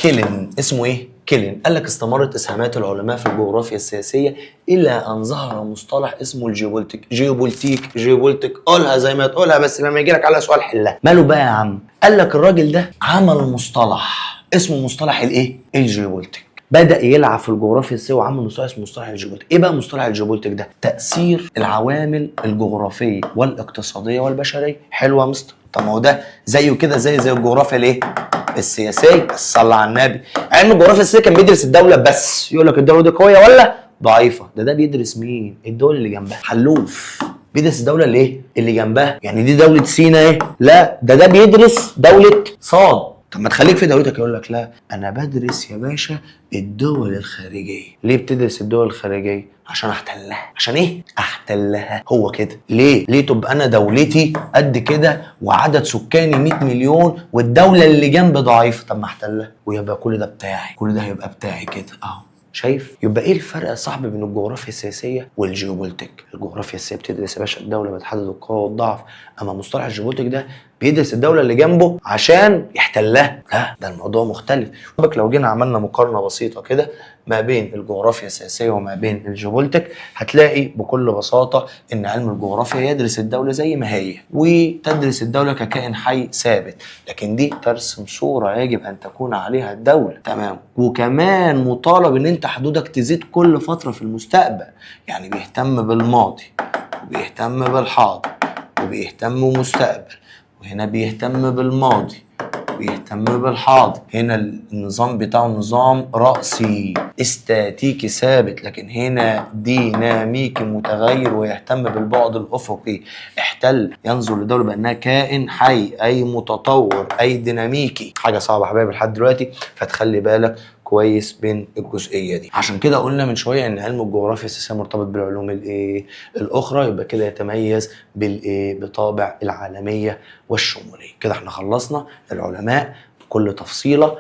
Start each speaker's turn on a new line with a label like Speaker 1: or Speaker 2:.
Speaker 1: كيلن. اسمه ايه؟ كيلن. قال لك استمرت اسهامات العلماء في الجغرافيا السياسيه الى ان ظهر مصطلح اسمه الجيوبولتيك. جيوبولتيك قولها زي ما تقولها، بس لما يجي لك على سؤال حلها. ماله بقى يا عم؟ قال لك الراجل ده عمل مصطلح اسمه مصطلح الايه؟ الجيوبولتيك. بدأ يلعب في الجغرافيا السياسية وعمل مصطلح اسمه مصطلح الجيوبولتيك. ايه بقى مصطلح الجيوبولتيك ده؟ تأثير العوامل الجغرافية والاقتصادية والبشرية. حلو يا مستر؟ طب ما هو ده زيه كده زي الجغرافيا الايه؟ السياسية. بس صلى على النبي. علم الجغرافيا السياسية كان بيدرس الدولة بس، يقول لك الدولة دي قوية ولا ضعيفة. ده بيدرس مين؟ الدول اللي جنبها. حلوف بيدرس الدولة اللي ايه؟ اللي جنبها. يعني دي دولة سينا ايه؟ لا، ده بيدرس دولة صاد. طب ما تخليك في دولتك. يقول لك لا، انا بدرس يا باشا الدول الخارجيه. ليه بتدرس الدول الخارجيه؟ عشان احتلها. عشان ايه؟ احتلها. هو كده. ليه تبقى انا دولتي قد كده وعدد سكاني 100 مليون والدوله اللي جنب ضعيفه؟ طب ما احتلها ويبقى كل ده بتاعي، كل ده هيبقى بتاعي كده اهو. شايف؟ يبقى ايه الفرق يا صاحبي بين الجغرافيا السياسيه والجيوبولتيك؟ الجغرافيا السياسيه بتدرس يا باشا الدوله، بتحدد القوه والضعف. اما مصطلح الجيوبولتيك ده بيدرس الدوله اللي جنبه عشان يحتلها. لا، ده الموضوع مختلف. لو جينا عملنا مقارنه بسيطه كده ما بين الجغرافيا السياسيه وما بين الجيوبولتيك، هتلاقي بكل بساطه ان علم الجغرافيا يدرس الدوله زي ما هي وتدرس الدوله ككائن حي ثابت، لكن دي ترسم صوره يجب ان تكون عليها الدوله. تمام. وكمان مطالب ان انت حدودك تزيد كل فتره في المستقبل. يعني بيهتم بالماضي وبيهتم بالحاضر وبيهتم بمستقبل، وهنا بيهتم بالماضي ويهتم بالحاضر. هنا النظام بتاعه نظام رأسي استاتيكي ثابت، لكن هنا ديناميكي متغير ويهتم بالبعد الأفقي. احتل ينظر للدولة بأنها كائن حي، أي متطور، أي ديناميكي. حاجة صعبة حبايبي لحد دلوقتي، فتخلي بالك كويس بين الجزئيه دي. عشان كده قلنا من شويه ان علم الجغرافيا السياسيه مرتبط بالعلوم الايه الاخرى، يبقى كده يتميز بالايه بطابع العالميه والشموليه. كده احنا خلصنا العلماء بكل تفصيله.